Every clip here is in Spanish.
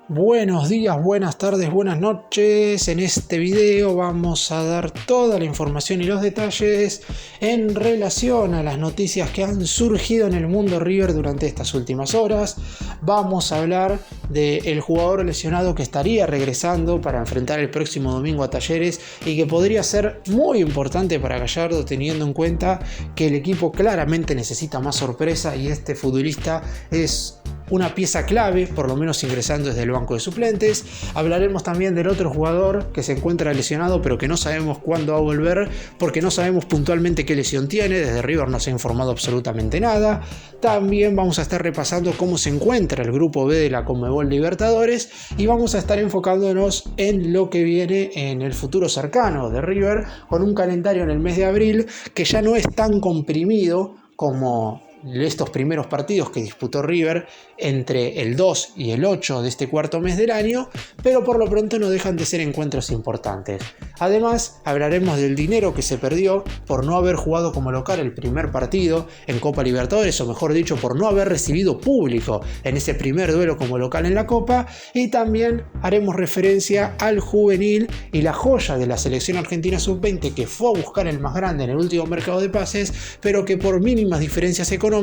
Buenos días, buenas tardes, buenas noches. En este video vamos a dar toda la información y los detalles en relación a las noticias que han surgido en el mundo River durante estas últimas horas. Vamos a hablar del jugador lesionado que estaría regresando para enfrentar el próximo domingo a Talleres y que podría ser muy importante para Gallardo, teniendo en cuenta que el equipo claramente necesita más sorpresa y este futbolista es una pieza clave, por lo menos ingresando desde el banco de suplentes. Hablaremos también del otro jugador que se encuentra lesionado pero que no sabemos cuándo va a volver porque no sabemos puntualmente qué lesión tiene. Desde River no se ha informado absolutamente nada. También vamos a estar repasando cómo se encuentra el grupo B de la Conmebol Libertadores y vamos a estar enfocándonos en lo que viene en el futuro cercano de River, con un calendario en el mes de abril que ya no es tan comprimido como estos primeros partidos que disputó River entre el 2 y el 8 de este cuarto mes del año, pero por lo pronto no dejan de ser encuentros importantes. Además, hablaremos del dinero que se perdió por no haber jugado como local el primer partido en Copa Libertadores, o mejor dicho, por no haber recibido público en ese primer duelo como local en la Copa, y también haremos referencia al juvenil y la joya de la selección argentina sub-20 que fue a buscar el más grande en el último mercado de pases, pero que por mínimas diferencias económicas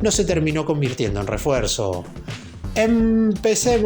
no se terminó convirtiendo en refuerzo. ¡Empecemos!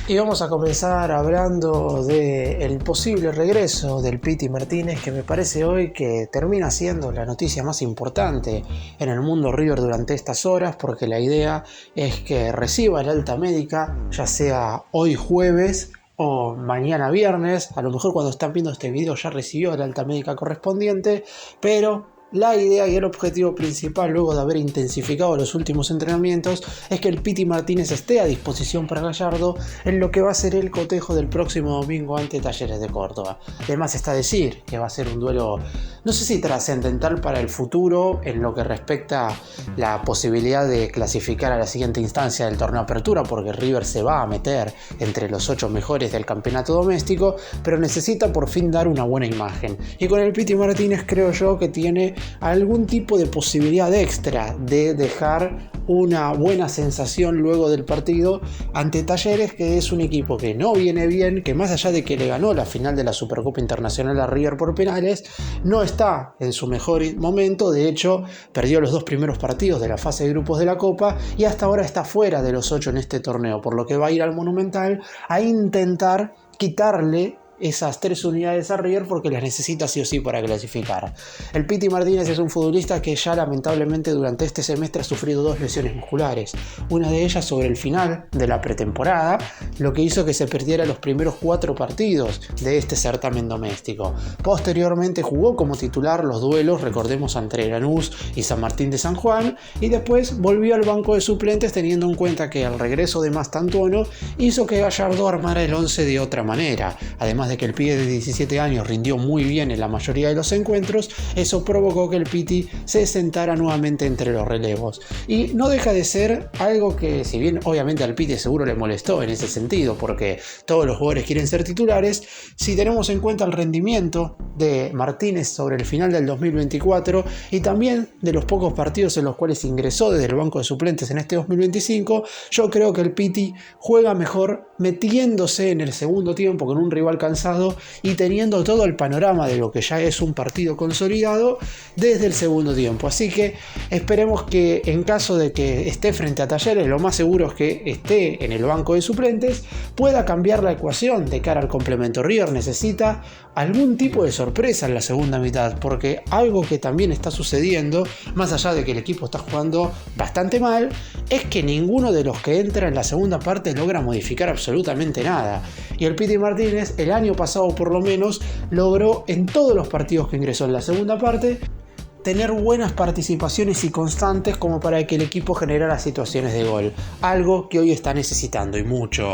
Y vamos a comenzar hablando del posible regreso del Piti Martínez, que me parece hoy que termina siendo la noticia más importante en el mundo River durante estas horas, porque la idea es que reciba el alta médica, ya sea hoy jueves o mañana viernes. A lo mejor cuando están viendo este video ya recibió la alta médica correspondiente, pero la idea y el objetivo principal, luego de haber intensificado los últimos entrenamientos, es que el Piti Martínez esté a disposición para Gallardo en lo que va a ser el cotejo del próximo domingo ante Talleres de Córdoba. Además está decir que va a ser un duelo, no sé si trascendental para el futuro en lo que respecta a la posibilidad de clasificar a la siguiente instancia del torneo Apertura, porque River se va a meter entre los 8 mejores del campeonato doméstico, pero necesita por fin dar una buena imagen. Y con el Piti Martínez creo yo que tiene algún tipo de posibilidad extra de dejar una buena sensación luego del partido ante Talleres, que es un equipo que no viene bien, que más allá de que le ganó la final de la Supercopa Internacional a River por penales, no está en su mejor momento. De hecho, perdió los 2 primeros partidos de la fase de grupos de la Copa y hasta ahora está fuera de los 8 en este torneo, por lo que va a ir al Monumental a intentar quitarle esas 3 unidades a River porque las necesita sí o sí para clasificar. El Piti Martínez es un futbolista que ya lamentablemente durante este semestre ha sufrido 2 lesiones musculares, una de ellas sobre el final de la pretemporada, lo que hizo que se perdiera los primeros 4 partidos de este certamen doméstico. Posteriormente jugó como titular los duelos, recordemos, entre Lanús y San Martín de San Juan, y después volvió al banco de suplentes, teniendo en cuenta que el regreso de Mastantuono hizo que Gallardo armara el 11 de otra manera. Además de que el pibe de 17 años rindió muy bien en la mayoría de los encuentros, eso provocó que el Piti se sentara nuevamente entre los relevos. Y no deja de ser algo que, si bien obviamente al Piti seguro le molestó en ese sentido, porque todos los jugadores quieren ser titulares, si tenemos en cuenta el rendimiento de Martínez sobre el final del 2024 y también de los pocos partidos en los cuales ingresó desde el banco de suplentes en este 2025, yo creo que el Piti juega mejor metiéndose en el segundo tiempo con un rival cansado y teniendo todo el panorama de lo que ya es un partido consolidado desde el segundo tiempo. Así que esperemos que en caso de que esté frente a Talleres, lo más seguro es que esté en el banco de suplentes, pueda cambiar la ecuación de cara al complemento. River necesita algún tipo de sorpresa en la segunda mitad, porque algo que también está sucediendo, más allá de que el equipo está jugando bastante mal, es que ninguno de los que entra en la segunda parte logra modificar absolutamente nada. Y el Piti Martínez, el año pasado por lo menos, logró en todos los partidos que ingresó en la segunda parte tener buenas participaciones y constantes como para que el equipo generara situaciones de gol, algo que hoy está necesitando y mucho.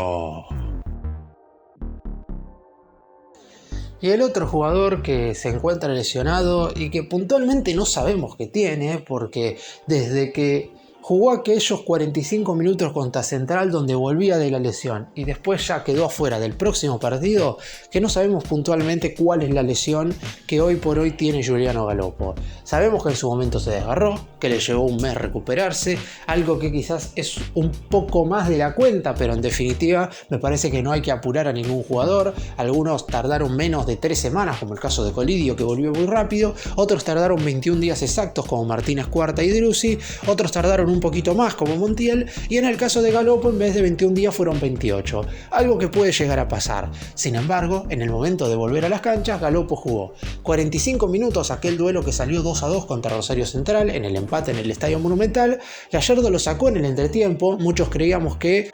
Y el otro jugador que se encuentra lesionado y que puntualmente no sabemos qué tiene, porque desde que jugó aquellos 45 minutos contra Central donde volvía de la lesión y después ya quedó afuera del próximo partido, que no sabemos puntualmente cuál es la lesión que hoy por hoy tiene Giuliano Galoppo. Sabemos que en su momento se desgarró, que le llevó un mes recuperarse, algo que quizás es un poco más de la cuenta, pero en definitiva me parece que no hay que apurar a ningún jugador. Algunos tardaron menos de 3 semanas, como el caso de Colidio, que volvió muy rápido, otros tardaron 21 días exactos, como Martínez Cuarta y Driussi, otros tardaron un poquito más, como Montiel, y en el caso de Galoppo en vez de 21 días fueron 28, algo que puede llegar a pasar. Sin embargo, en el momento de volver a las canchas, Galoppo jugó 45 minutos aquel duelo que salió 2-2 contra Rosario Central en el empate en el Estadio Monumental. Gallardo lo sacó en el entretiempo, muchos creíamos que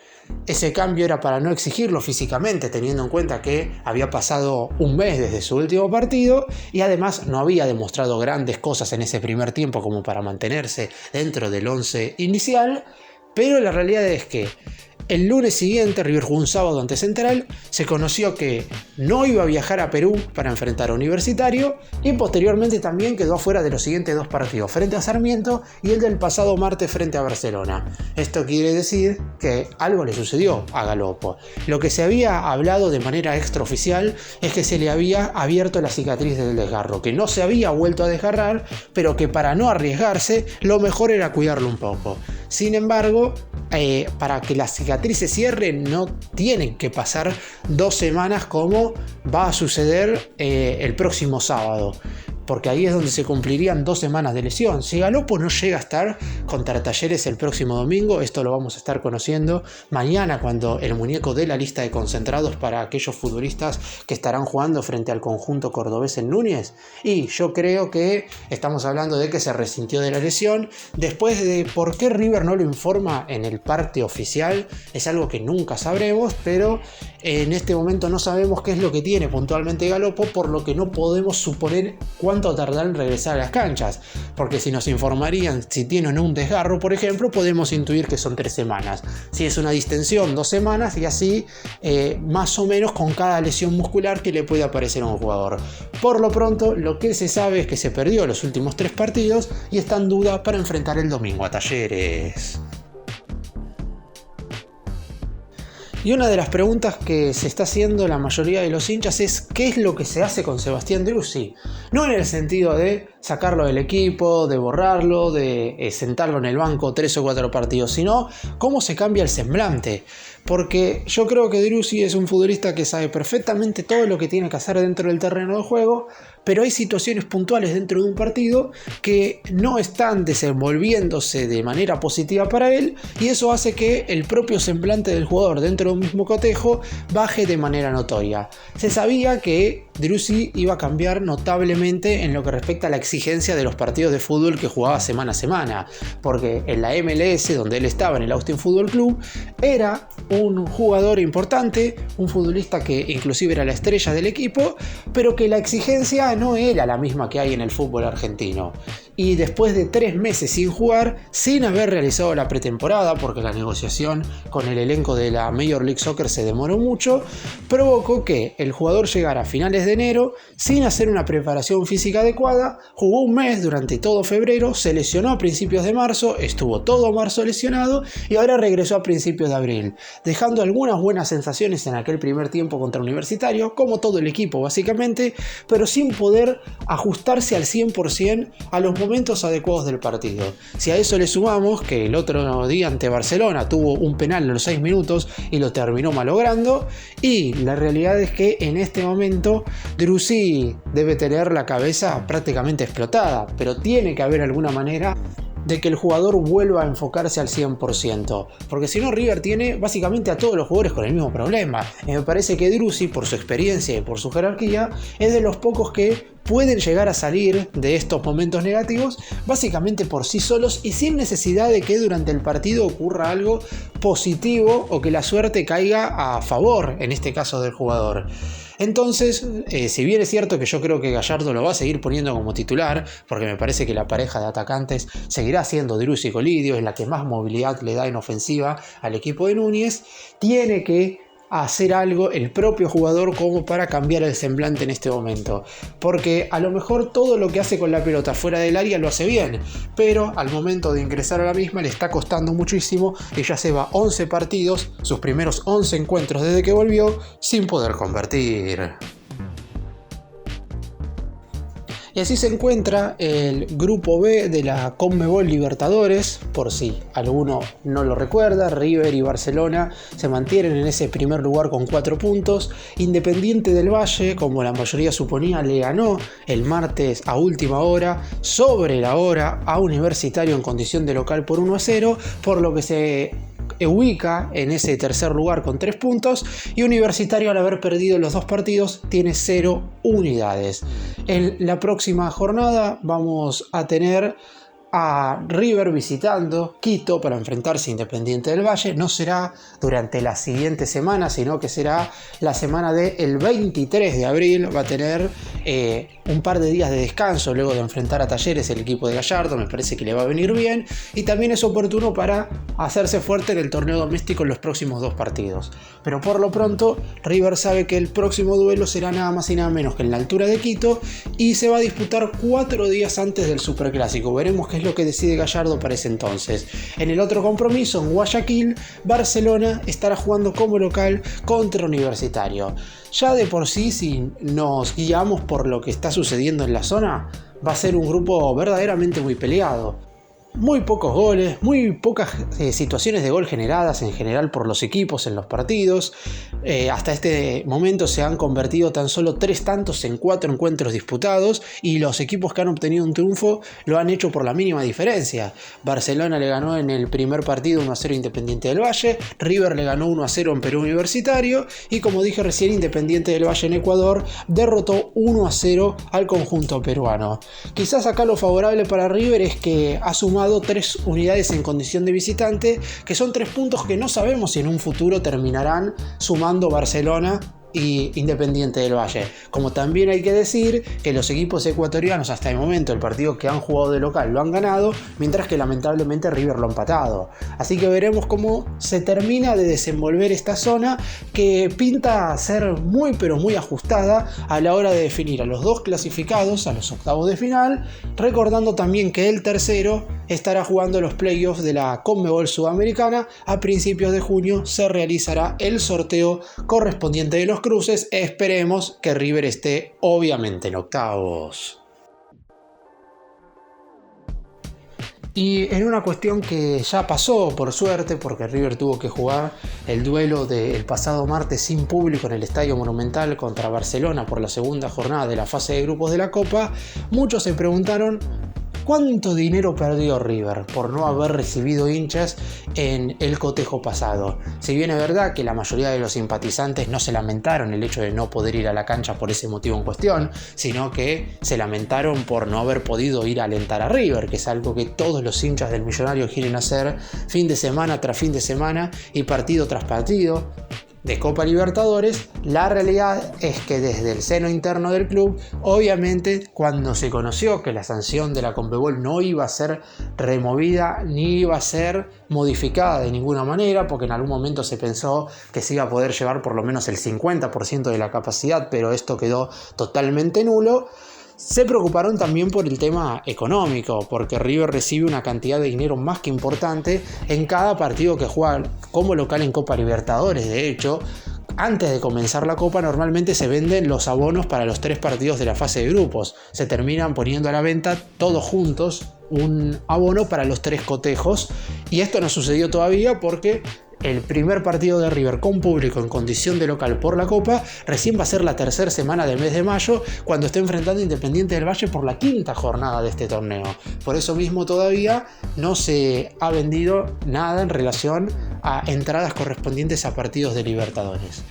ese cambio era para no exigirlo físicamente, teniendo en cuenta que había pasado un mes desde su último partido y además no había demostrado grandes cosas en ese primer tiempo como para mantenerse dentro del 11 inicial, pero la realidad es que el lunes siguiente, River jugó un sábado ante Central, se conoció que no iba a viajar a Perú para enfrentar a Universitario y posteriormente también quedó afuera de los siguientes 2 partidos, frente a Sarmiento y el del pasado martes frente a Barcelona. Esto quiere decir que algo le sucedió a Galoppo. Lo que se había hablado de manera extraoficial es que se le había abierto la cicatriz del desgarro, que no se había vuelto a desgarrar, pero que para no arriesgarse lo mejor era cuidarlo un poco. Sin embargo, para que la cicatriz se cierre no tienen que pasar 2 semanas como va a suceder el próximo sábado, porque ahí es donde se cumplirían 2 semanas de lesión. Si Galoppo no llega a estar contra Talleres el próximo domingo, esto lo vamos a estar conociendo mañana cuando el muñeco dé la lista de concentrados para aquellos futbolistas que estarán jugando frente al conjunto cordobés en Núñez, y yo creo que estamos hablando de que se resintió de la lesión. Después de por qué River no lo informa en el parte oficial es algo que nunca sabremos, pero en este momento no sabemos qué es lo que tiene puntualmente Galoppo, por lo que no podemos suponer cuánto tardará en regresar a las canchas, porque si nos informarían si tienen un desgarro, por ejemplo, podemos intuir que son 3 semanas, si es una distensión 2 semanas, y así más o menos con cada lesión muscular que le puede aparecer a un jugador. Por lo pronto, lo que se sabe es que se perdió los últimos 3 partidos y está en duda para enfrentar el domingo a Talleres. Y una de las preguntas que se está haciendo la mayoría de los hinchas es ¿qué es lo que se hace con Sebastián Driussi? No en el sentido de sacarlo del equipo, de borrarlo, de sentarlo en el banco 3 o 4 partidos, sino cómo se cambia el semblante. Porque yo creo que Driussi es un futbolista que sabe perfectamente todo lo que tiene que hacer dentro del terreno de juego, pero hay situaciones puntuales dentro de un partido que no están desenvolviéndose de manera positiva para él, y eso hace que el propio semblante del jugador dentro de un mismo cotejo baje de manera notoria. Se sabía que Driussi iba a cambiar notablemente en lo que respecta a la exigencia de los partidos de fútbol que jugaba semana a semana, porque en la MLS, donde él estaba, en el Austin Football Club, era un jugador importante, un futbolista que inclusive era la estrella del equipo, pero que la exigencia no era la misma que hay en el fútbol argentino. Y después de 3 meses sin jugar, sin haber realizado la pretemporada, porque la negociación con el elenco de la Major League Soccer se demoró mucho, provocó que el jugador llegara a finales de enero sin hacer una preparación física adecuada, jugó un mes durante todo febrero, se lesionó a principios de marzo, estuvo todo marzo lesionado y ahora regresó a principios de abril, dejando algunas buenas sensaciones en aquel primer tiempo contra Universitario, como todo el equipo básicamente, pero sin poder ajustarse al 100% a los momentos adecuados del partido. Si a eso le sumamos que el otro día ante Barcelona tuvo un penal en los 6 minutos y lo terminó malogrando, y la realidad es que en este momento Driussi debe tener la cabeza prácticamente explotada, pero tiene que haber alguna manera de que el jugador vuelva a enfocarse al 100%, porque si no River tiene básicamente a todos los jugadores con el mismo problema. Y me parece que Driussi, por su experiencia y por su jerarquía, es de los pocos que pueden llegar a salir de estos momentos negativos básicamente por sí solos y sin necesidad de que durante el partido ocurra algo positivo o que la suerte caiga a favor, en este caso del jugador. Entonces, si bien es cierto que yo creo que Gallardo lo va a seguir poniendo como titular, porque me parece que la pareja de atacantes seguirá siendo Driussi y Colidio, es la que más movilidad le da en ofensiva al equipo de Núñez, tiene que a hacer algo el propio jugador como para cambiar el semblante en este momento. Porque a lo mejor todo lo que hace con la pelota fuera del área lo hace bien, pero al momento de ingresar a la misma le está costando muchísimo y ya se va 11 partidos, sus primeros 11 encuentros desde que volvió, sin poder convertir. Y así se encuentra el grupo B de la Conmebol Libertadores, por si alguno no lo recuerda. River y Barcelona se mantienen en ese primer lugar con 4 puntos. Independiente del Valle, como la mayoría suponía, le ganó el martes a última hora, sobre la hora, a Universitario en condición de local por 1-0, por lo que se ubica en ese tercer lugar con 3 puntos, y Universitario, al haber perdido los 2 partidos, tiene 0 unidades. En la próxima jornada vamos a tener a River visitando Quito para enfrentarse a Independiente del Valle. No será durante la siguiente semana, sino que será la semana del 23 de abril. Va a tener un par de días de descanso luego de enfrentar a Talleres, el equipo de Gallardo. Me parece que le va a venir bien, y también es oportuno para hacerse fuerte en el torneo doméstico en los próximos 2 partidos. Pero por lo pronto River sabe que el próximo duelo será nada más y nada menos que en la altura de Quito, y se va a disputar 4 días antes del Superclásico. Veremos qué es lo que decide Gallardo para ese entonces. En el otro compromiso, en Guayaquil, Barcelona estará jugando como local contra Universitario. Ya de por sí, si nos guiamos por lo que está sucediendo en la zona, va a ser un grupo verdaderamente muy peleado. Muy pocos goles, muy pocas situaciones de gol generadas en general por los equipos en los partidos. Hasta este momento se han convertido tan solo 3 tantos en 4 encuentros disputados, y los equipos que han obtenido un triunfo lo han hecho por la mínima diferencia. Barcelona le ganó en el primer partido 1-0 Independiente del Valle, River le ganó 1-0 en Perú Universitario, y como dije recién, Independiente del Valle en Ecuador derrotó 1-0 al conjunto peruano. Quizás acá lo favorable para River es que ha sumado 3 unidades en condición de visitante, que son 3 puntos que no sabemos si en un futuro terminarán sumando Barcelona y Independiente del Valle. Como también hay que decir que los equipos ecuatorianos hasta el momento, el partido que han jugado de local lo han ganado, mientras que lamentablemente River lo ha empatado. Así que veremos cómo se termina de desenvolver esta zona, que pinta ser muy pero muy ajustada a la hora de definir a los 2 clasificados a los octavos de final, recordando también que el tercero estará jugando los playoffs de la Conmebol Sudamericana. A principios de junio se realizará el sorteo correspondiente de los cruces. Esperemos que River esté obviamente en octavos. Y en una cuestión que ya pasó por suerte, porque River tuvo que jugar el duelo del pasado martes sin público en el Estadio Monumental contra Barcelona por la segunda jornada de la fase de grupos de la Copa, muchos se preguntaron ¿cuánto dinero perdió River por no haber recibido hinchas en el cotejo pasado? Si bien es verdad que la mayoría de los simpatizantes no se lamentaron el hecho de no poder ir a la cancha por ese motivo en cuestión, sino que se lamentaron por no haber podido ir a alentar a River, que es algo que todos los hinchas del Millonario quieren hacer fin de semana tras fin de semana y partido tras partido de Copa Libertadores. La realidad es que desde el seno interno del club, obviamente, cuando se conoció que la sanción de la Conmebol no iba a ser removida ni iba a ser modificada de ninguna manera, porque en algún momento se pensó que se iba a poder llevar por lo menos el 50% de la capacidad, pero esto quedó totalmente nulo. Se preocuparon también por el tema económico, porque River recibe una cantidad de dinero más que importante en cada partido que juega como local en Copa Libertadores. De hecho, antes de comenzar la Copa normalmente se venden los abonos para los 3 partidos de la fase de grupos. Se terminan poniendo a la venta todos juntos un abono para los 3 cotejos, y esto no sucedió todavía porque el primer partido de River con público en condición de local por la Copa recién va a ser la tercera semana del mes de mayo, cuando esté enfrentando a Independiente del Valle por la 5ª jornada de este torneo. Por eso mismo todavía no se ha vendido nada en relación a entradas correspondientes a partidos de Libertadores.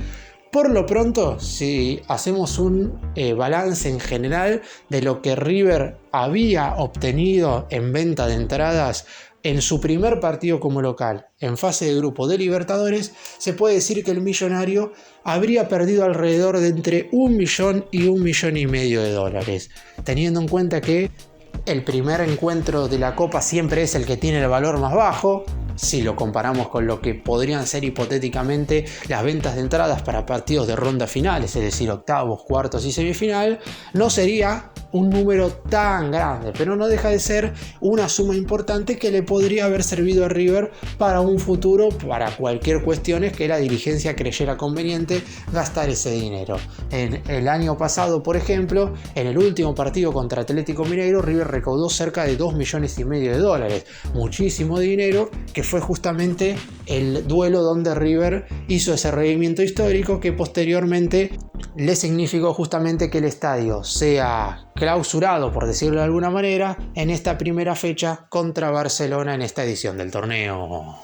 Por lo pronto, si hacemos un balance en general de lo que River había obtenido en venta de entradas en su primer partido como local en fase de grupo de Libertadores, se puede decir que el Millonario habría perdido alrededor de entre 1 millón y 1,5 millones de dólares, teniendo en cuenta que el primer encuentro de la Copa siempre es el que tiene el valor más bajo. si lo comparamos con lo que podrían ser hipotéticamente las ventas de entradas para partidos de ronda finales, es decir, octavos, cuartos y semifinal, no sería un número tan grande, pero no deja de ser una suma importante que le podría haber servido a River para un futuro, para cualquier cuestión que la dirigencia creyera conveniente gastar ese dinero. En el año pasado, por ejemplo, en el último partido contra Atlético Mineiro, River recaudó cerca de $2,5 millones, muchísimo dinero, que fue justamente el duelo donde River hizo ese rendimiento histórico que posteriormente le significó justamente que el estadio sea clausurado, por decirlo de alguna manera, en esta primera fecha contra Barcelona en esta edición del torneo.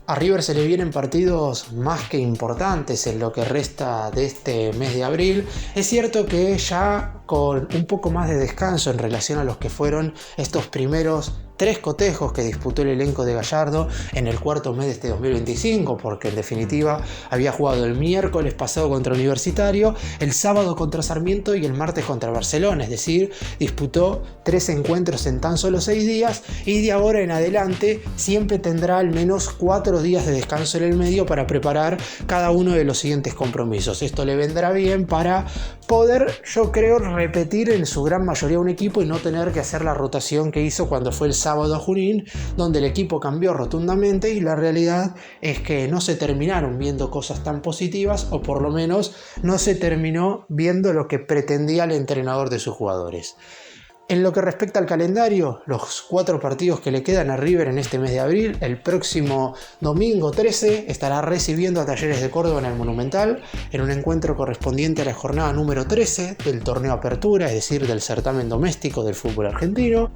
A River se le vienen partidos más que importantes en lo que resta de este mes de abril. Es cierto que ya con un poco más de descanso en relación a los que fueron estos primeros 3 cotejos que disputó el elenco de Gallardo en el cuarto mes de este 2025, porque en definitiva había jugado el miércoles pasado contra Universitario, el sábado contra Sarmiento y el martes contra Barcelona, es decir, disputó 3 encuentros en tan solo 6 días y de ahora en adelante siempre tendrá al menos 4 días de descanso en el medio para preparar cada uno de los siguientes compromisos. Esto le vendrá bien para poder, yo creo, repetir en su gran mayoría un equipo y no tener que hacer la rotación que hizo cuando fue el sábado a Junín, donde el equipo cambió rotundamente y la realidad es que no se terminaron viendo cosas tan positivas, o por lo menos no se terminó viendo lo que pretendía el entrenador de sus jugadores. En lo que respecta al calendario, los 4 partidos que le quedan a River en este mes de abril: el próximo domingo 13 estará recibiendo a Talleres de Córdoba en el Monumental, en un encuentro correspondiente a la jornada número 13 del torneo Apertura, es decir, del certamen doméstico del fútbol argentino.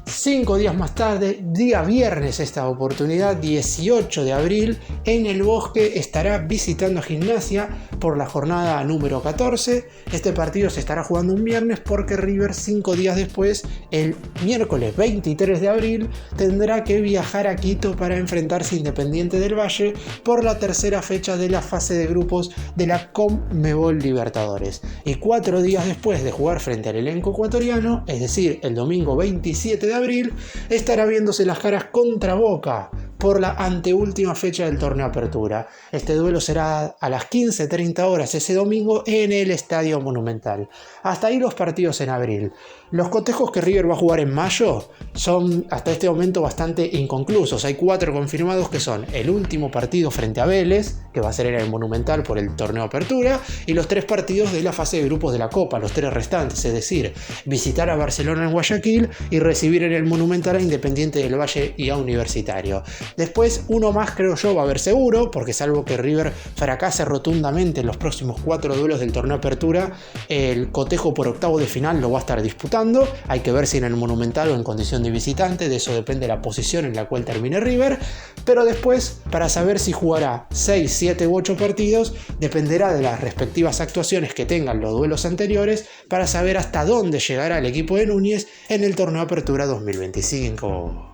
5 días más tarde, día viernes esta oportunidad, 18 de abril, en el Bosque estará visitando a Gimnasia por la jornada número 14. Este partido se estará jugando un viernes porque River 5 días después, el miércoles 23 de abril, tendrá que viajar a Quito para enfrentarse a Independiente del Valle por la tercera fecha de la fase de grupos de la Conmebol Libertadores. Y 4 días después de jugar frente al elenco ecuatoriano, es decir, el domingo 27 de abril, estará viéndose las caras contra Boca por la anteúltima fecha del torneo Apertura. Este duelo será a las 15:30 horas ese domingo en el Estadio Monumental. Hasta ahí los partidos en abril. Los cotejos que River va a jugar en mayo son hasta este momento bastante inconclusos. Hay 4 confirmados, que son el último partido frente a Vélez, que va a ser en el Monumental por el torneo Apertura, y los 3 partidos de la fase de grupos de la Copa, los 3 restantes, es decir, visitar a Barcelona en Guayaquil y recibir en el Monumental a Independiente del Valle y a Universitario. Después, uno más creo yo va a haber seguro, porque salvo que River fracase rotundamente en los próximos 4 duelos del torneo Apertura, el cotejo por octavo de final lo va a estar disputando. Hay que ver si en el Monumental o en condición de visitante, de eso depende la posición en la cual termine River. Pero después, para saber si jugará 6, 7 u 8 partidos, dependerá de las respectivas actuaciones que tengan los duelos anteriores para saber hasta dónde llegará el equipo de Núñez en el torneo Apertura 2025.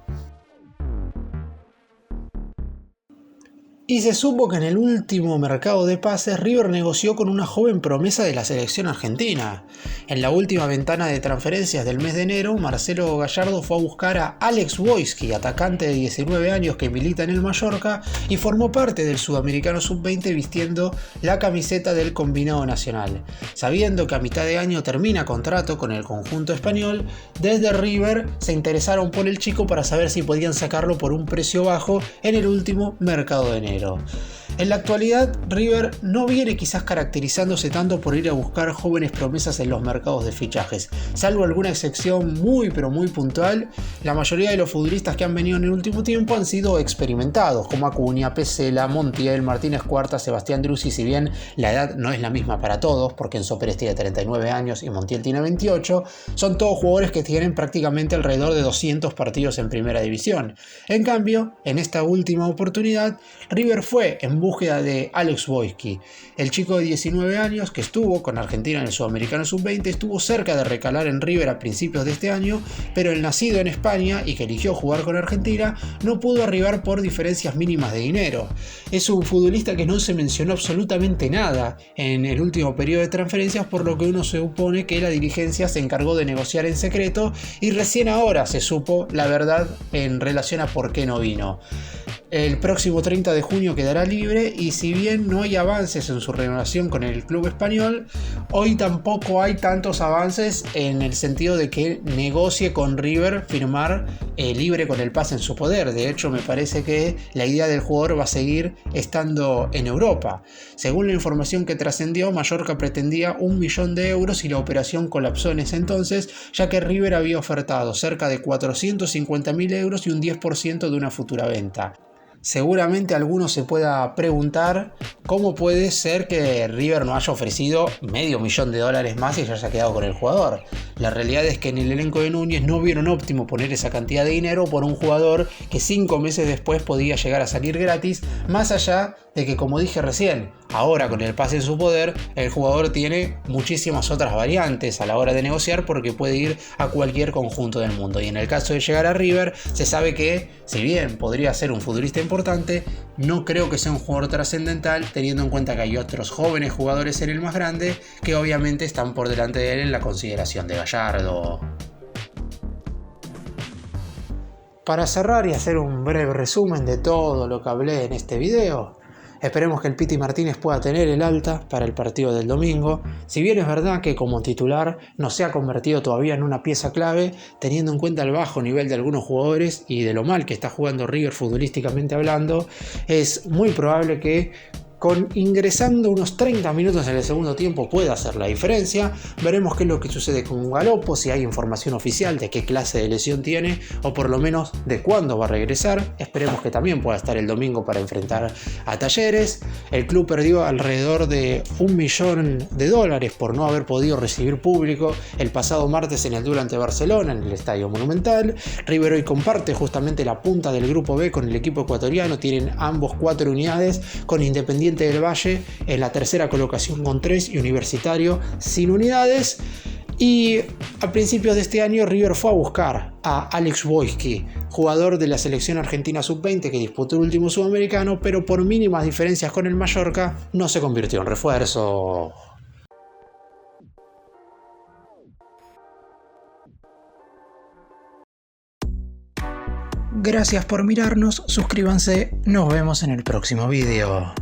Y se supo que en el último mercado de pases River negoció con una joven promesa de la selección argentina. En la última ventana de transferencias del mes de enero, Marcelo Gallardo fue a buscar a Alex Wojski, atacante de 19 años que milita en el Mallorca y formó parte del Sudamericano Sub-20 vistiendo la camiseta del combinado nacional. Sabiendo que a mitad de año termina contrato con el conjunto español, desde River se interesaron por el chico para saber si podían sacarlo por un precio bajo en el último mercado de enero. En la actualidad, River no viene quizás caracterizándose tanto por ir a buscar jóvenes promesas en los mercados de fichajes. Salvo alguna excepción muy pero muy puntual, la mayoría de los futbolistas que han venido en el último tiempo han sido experimentados, como Acuña, Pesela, Montiel, Martínez Cuarta, Sebastián Driussi. Si bien la edad no es la misma para todos, porque Enzo Pérez tiene 39 años y Montiel tiene 28, son todos jugadores que tienen prácticamente alrededor de 200 partidos en primera división. En cambio, en esta última oportunidad, River River fue en búsqueda de Alex Boyski, el chico de 19 años que estuvo con Argentina en el Sudamericano Sub-20, estuvo cerca de recalar en River a principios de este año, pero el nacido en España y que eligió jugar con Argentina no pudo arribar por diferencias mínimas de dinero. Es un futbolista que no se mencionó absolutamente nada en el último periodo de transferencias, por lo que uno se supone que la dirigencia se encargó de negociar en secreto y recién ahora se supo la verdad en relación a por qué no vino. El próximo 30 de junio quedará libre y si bien no hay avances en su renovación con el club español, hoy tampoco hay tantos avances en el sentido de que negocie con River firmar libre con el pase en su poder. De hecho, me parece que la idea del jugador va a seguir estando en Europa. Según la información que trascendió, Mallorca pretendía 1 millón de euros y la operación colapsó en ese entonces, ya que River había ofertado cerca de 450.000 euros y un 10% de una futura venta. Seguramente alguno se pueda preguntar cómo puede ser que River no haya ofrecido $500.000 más y ya haya quedado con el jugador. La realidad es que en el elenco de Núñez no vieron óptimo poner esa cantidad de dinero por un jugador que 5 meses después podía llegar a salir gratis, más allá de que, como dije recién, ahora con el pase en su poder, el jugador tiene muchísimas otras variantes a la hora de negociar porque puede ir a cualquier conjunto del mundo. Y en el caso de llegar a River, se sabe que, si bien podría ser un futbolista importante, no creo que sea un jugador trascendental, teniendo en cuenta que hay otros jóvenes jugadores en el más grande que obviamente están por delante de él en la consideración de Gallardo. Para cerrar y hacer un breve resumen de todo lo que hablé en este video, esperemos que el Piti Martínez pueda tener el alta para el partido del domingo. Si bien es verdad que como titular no se ha convertido todavía en una pieza clave, teniendo en cuenta el bajo nivel de algunos jugadores y de lo mal que está jugando River futbolísticamente hablando, es muy probable que ingresando unos 30 minutos en el segundo tiempo puede hacer la diferencia. Veremos qué es lo que sucede con Galopo, si hay información oficial de qué clase de lesión tiene o por lo menos de cuándo va a regresar. Esperemos que también pueda estar el domingo para enfrentar a Talleres. El club perdió alrededor de $1 millón por no haber podido recibir público el pasado martes en el duelo ante Barcelona en el Estadio Monumental. River hoy comparte justamente la punta del grupo B con el equipo ecuatoriano, tienen ambos 4 unidades, con Independiente del Valle en la tercera colocación con 3 y Universitario sin unidades. Y a principios de este año River fue a buscar a Alex Boyski, jugador de la selección argentina sub-20 que disputó el último sudamericano, pero por mínimas diferencias con el Mallorca no se convirtió en refuerzo. Gracias por mirarnos, suscríbanse, nos vemos en el próximo video.